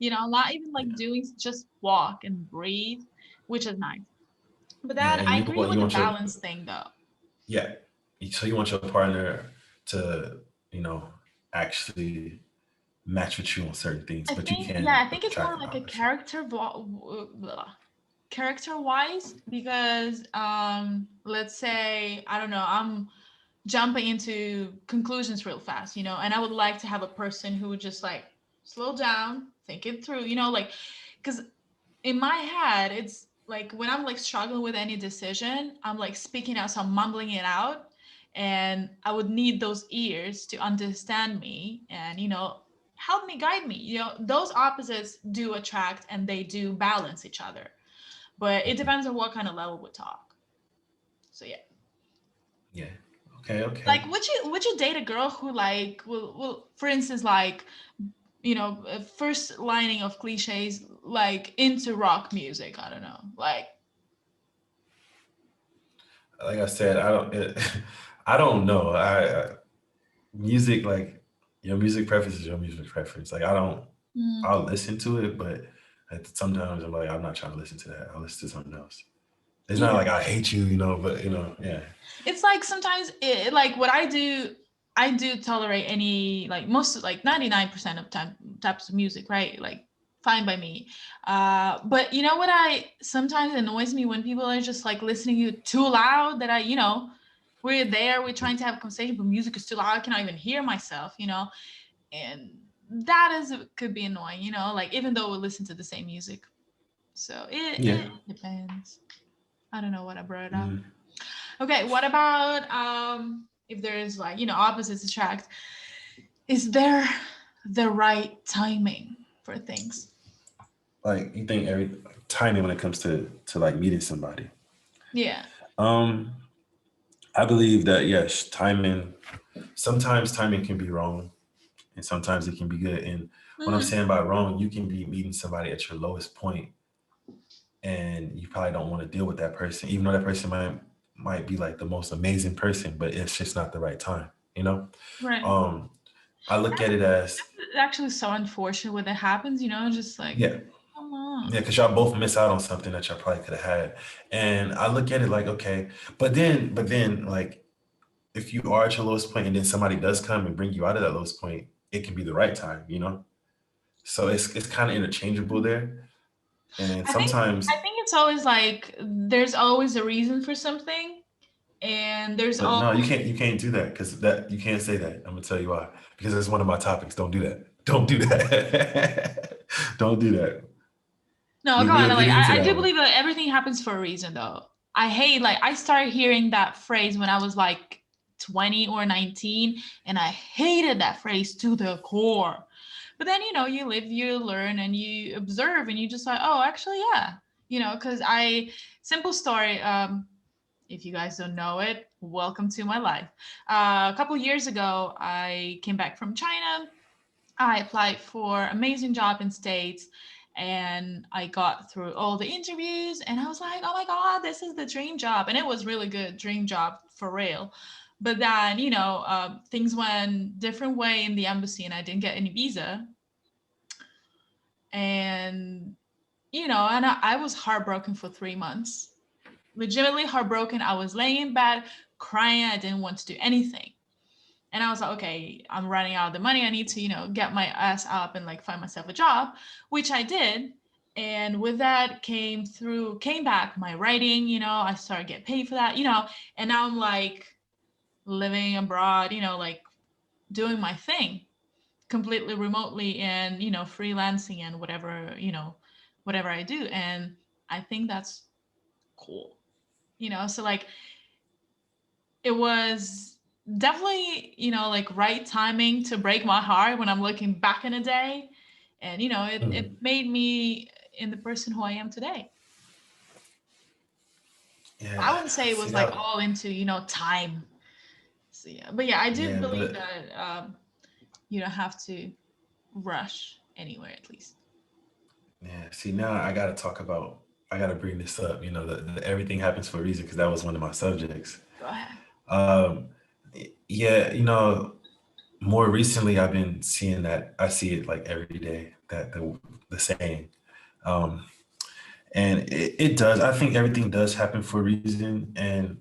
not even like doing, just walk and breathe, which is nice. But Yeah, then and I agree you with the want your balance thing though. yeah. So you want your partner to, you know, actually match with you on certain things, but I you think, can yeah, I think it's attract more the like a opposite. character wise, because let's say, I don't know, I'm jumping into conclusions real fast, and I would like to have a person who would just like slow down, think it through, like, because in my head it's like when I'm like struggling with any decision, I'm like speaking out, so I'm mumbling it out, and I would need those ears to understand me and help me, guide me. Those opposites do attract and they do balance each other, but it depends on what kind of level we talk. So yeah. Yeah. Okay. Okay. Like, would you date a girl who like will for instance, like, first lining of cliches, like into rock music? I don't know, like. Like I said, I don't. I don't know. Music, like, your music preference is your music preference. Like, I don't. Mm, I'll listen to it, but sometimes I'm like, I'm not trying to listen to that. I'll listen to something else. It's not yeah, like I hate you, but yeah. it's like sometimes like what I do tolerate any, like, most, like 99% of types of music, right? Like, fine by me. But you know what, I sometimes annoys me when people are just like listening to you too loud, that we're there, we're trying to have a conversation, but music is too loud, I cannot even hear myself, and that could be annoying, like, even though we listen to the same music. So Yeah. it depends. I don't know what I brought up. Mm. Okay, what about if there's, like, opposites attract? Is there the right timing for things? Like, you think every timing when it comes to like meeting somebody. Yeah. Um, I believe that yes, timing. Sometimes timing can be wrong, and sometimes it can be good. And what I'm Mm, saying by wrong, you can be meeting somebody at your lowest point, and you probably don't want to deal with that person, even though that person might be like the most amazing person, but it's just not the right time. You know, right. um, I look at it as That's actually so unfortunate when that happens. Just like, yeah, come yeah, on. because y'all both miss out on something that y'all probably could have had. And I look at it like, okay, but then, like, if you are at your lowest point and then somebody does come and bring you out of that lowest point, it can be the right time. So it's kind of interchangeable there. And I think I sometimes, think it's always like there's always a reason for something, and there's but no, always. you can't do that because that you can't say that. I'm gonna tell you why. Because it's one of my topics. Don't do that. Don't do that. Don't do that. No, We, go on. we'll get Like, into I that do one. believe that everything happens for a reason, though. I hate, like, I started hearing that phrase when I was like 20 or 19, and I hated that phrase to the core. But then, you live, you learn, and you observe, and you just like, oh, actually, yeah. Because simple story, if you guys don't know it, welcome to my life. A couple years ago, I came back from China. I applied for amazing job in States, and I got through all the interviews, and I was like, oh my God, this is the dream job. And it was really good, dream job for real. But then, things went different way in the embassy, and I didn't get any visa. And, and I was heartbroken for 3 months. Legitimately heartbroken. I was laying in bed crying. I didn't want to do anything. And I was like, okay, I'm running out of the money. I need to, get my ass up and like find myself a job, which I did. And with that came back my writing, I started getting paid for that, and now I'm like living abroad, like doing my thing completely remotely, and, freelancing and whatever, whatever I do. And I think that's cool, so like it was definitely, like right timing to break my heart when I'm looking back in a day. And, it Mhm. made me in the person who I am today. I Yeah. wouldn't say it See was like that? all into, time. So yeah, but yeah, I do Yeah, believe but that you don't have to rush anywhere, at least. yeah. See, now I gotta talk about. I gotta bring this up. Everything happens for a reason because that was one of my subjects. Go ahead. Um, yeah, more recently I've been seeing that. I see it like every day that the the saying. Um, and it does. I think everything does happen for a reason, and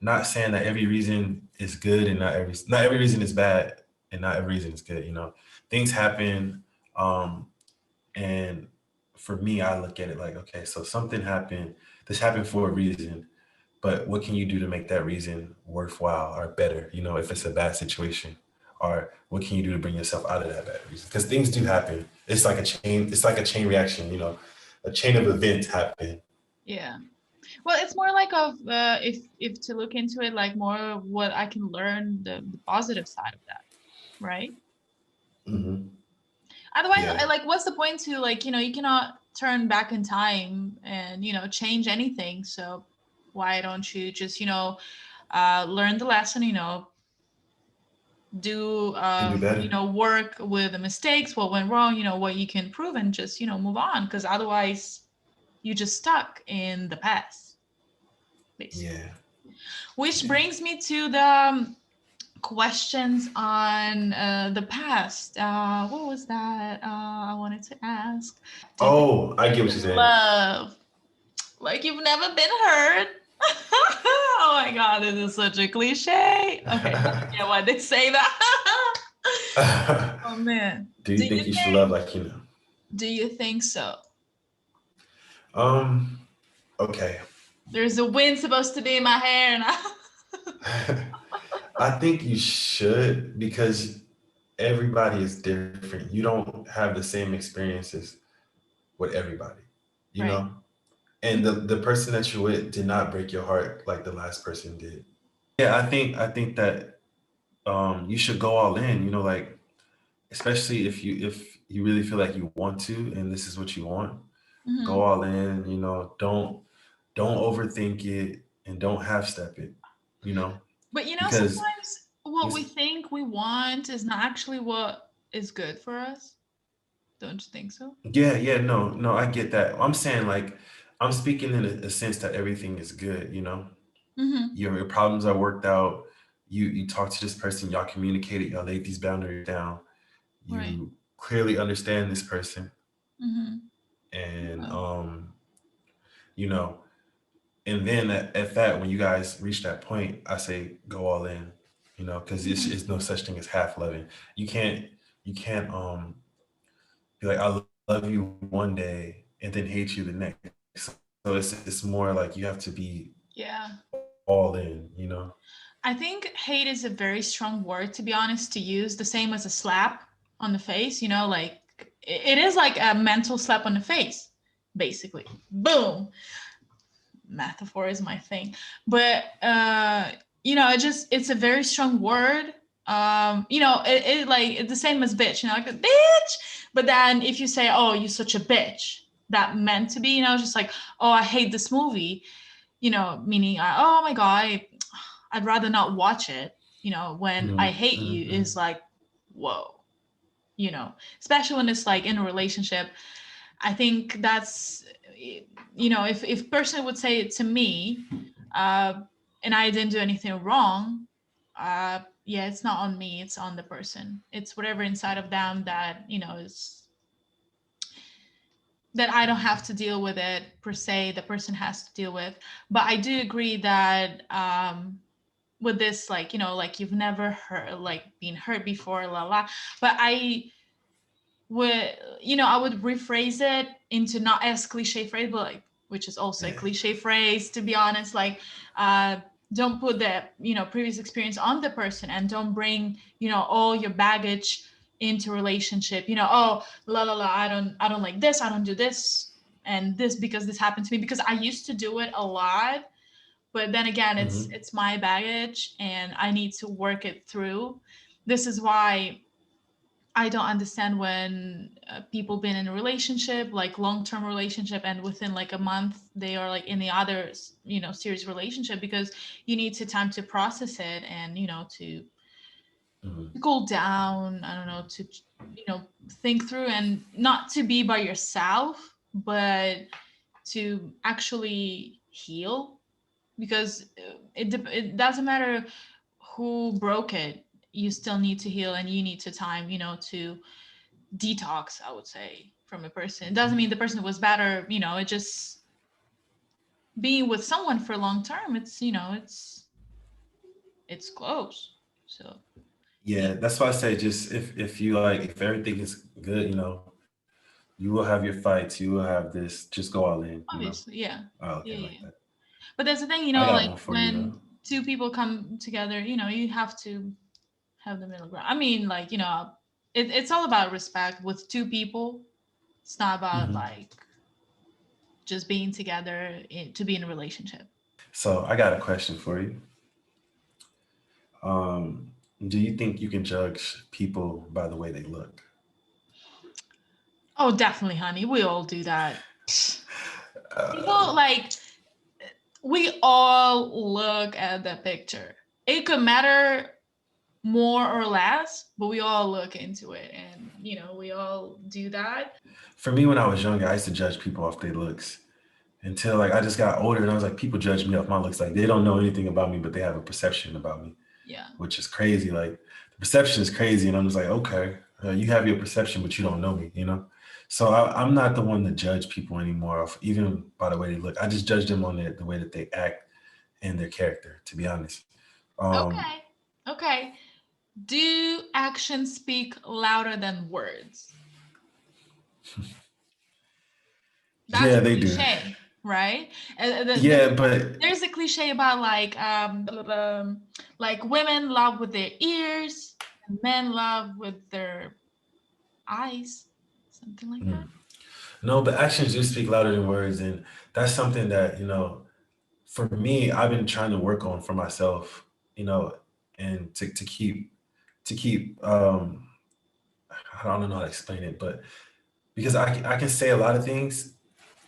not saying that every reason is good and not every reason is bad and not every reason is good. You know, things happen, um, and for me, I look at it like, okay, so something happened. This happened for a reason, but what can you do to make that reason worthwhile or better? You know, if it's a bad situation, or what can you do to bring yourself out of that bad reason? Because things do happen. It's like a chain. It's like a chain reaction. You know, a chain of events happen. Yeah. Well, it's more like of if to look into it like more what I can learn the positive side of that, right? Hmm. Otherwise, Yeah, like, what's the point to like, you cannot turn back in time and change anything. So why don't you just learn the lesson, do and do better. work with the mistakes, what went wrong, what you can improve, and just move on, because otherwise you just stuck in the past, basically. Yeah, Which yeah. brings me to the questions on the past. What was that I wanted to ask? Do you think Oh, I get what you're saying. love like you've never been hurt? Oh my god, this is such a cliche. Okay, now I get why they say that. Oh man. Do Do you you think you should love think like you know? do you think so? Um. Okay. There's a wind supposed to be in my hair and I think you should because everybody is different. You don't have the same experiences with everybody, you right. know? And the person that you're with did not break your heart like the last person did. Yeah, I think that you should go all in, you know, like especially if you really feel like you want to and this is what you want, go Hmm. all in, you know, don't overthink it and don't half step it, you know? But Because sometimes what we it's think we want is not actually what is good for us. Don't you think so? yeah, no, I get that. I'm saying like I'm speaking in a sense that everything is good, you know. Hmm. Your problems are worked out. You talk to this person, y'all communicated, y'all laid these boundaries down. Right. You clearly understand this person, Hmm. and Yeah. you know, and then at that when you guys reach that point, I say go all in, you know, because it's Hmm. no such thing as half loving. You can't be like I love you one day and then hate you the next. So it's more like you have to be Yeah. all in, you know. I think hate is a very strong word, to be honest, to use, the same as a slap on the face, like it is like a mental slap on the face, basically. Boom. Metaphor is my thing. But it's a very strong word. It like it's the same as bitch, like a bitch. But then if you say, oh, you're such a bitch, that meant to be, just like, oh, I hate this movie, meaning, oh my god, I'd rather not watch it. When I Mm-hmm, hate you mm-hmm, is like, whoa, especially when it's like in a relationship. I think that's, if person would say it to me, uh, and I didn't do anything wrong, yeah, it's not on me, it's on the person. It's whatever inside of them that, is that I don't have to deal with it per se, the person has to deal with. But I do agree that with this, like, like you've never hurt, like been hurt before, la la. But would I would rephrase it into not as cliche phrase, but like, which is also a yeah. cliche phrase, to be honest, like, uh don't put the previous experience on the person, and don't bring all your baggage into relationship. Oh, la la la, I don't like this, I don't do this and this because this happened to me, because I used to do it a lot. But then again, it's Mm-hmm, it's my baggage and I need to work it through. This is why I don't understand when people been in a relationship, like long-term relationship, and within like a month they are like in the other, serious relationship, because you need to time to process it, and mm-hmm, to cool down. I don't know, to think through, and not to be by yourself, but to actually heal, because it doesn't matter who broke it. You still need to heal, and you need to time, to detox, I would say, from a person. It doesn't mean the person was bad, or it just being with someone for long term. It's close. So yeah, Yeah, that's why I say just if you like if everything is good, you will have your fights, you will have this. Just go all in. obviously, yeah, Oh, okay, yeah, like yeah. that. But that's the thing, I got like one for you though. when two people come together, you have to have the middle ground. I mean, like it's all about respect with two people. It's not about Hmm. like just being together to be in a relationship. So I got a question for you. Um, do you think you can judge people by the way they look? Oh, definitely, honey. We all do that. Uh, People like we all look at the picture. It could matter more or less, but we all look into it, and we all do that. for me, when I was younger, I used to judge people off their looks until like I just got older and I was like, people judge me off my looks. Like they don't know anything about me, but they have a perception about me, Yeah. which is crazy. Like the perception is crazy, and I'm just like, okay, you have your perception, but you don't know me. So I'm not the one to judge people anymore, even by the way they look. I just judge them on the way that they act and their character. To be honest, um, Okay. Okay. Do actions speak louder than words? That's yeah, a they do. cliche, right? Yeah, but There's a cliche about like women love with their ears and men love with their eyes, something like that. mm, no, but actions do speak louder than words, and that's something that for me, I've been trying to work on for myself, you know, and to keep I don't know how to explain it, but because I can say a lot of things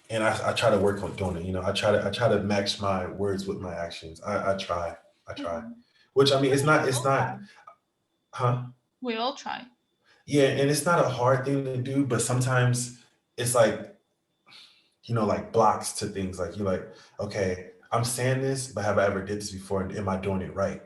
and I try to work on doing it. I try to match my words with my actions. I try. Mhm. Which I mean I it's mean, not we it's all not try. huh? We all try. Yeah, and it's not a hard thing to do, but sometimes it's like like blocks to things like you're like, okay, I'm saying this, but have I ever did this before? And am I doing it right?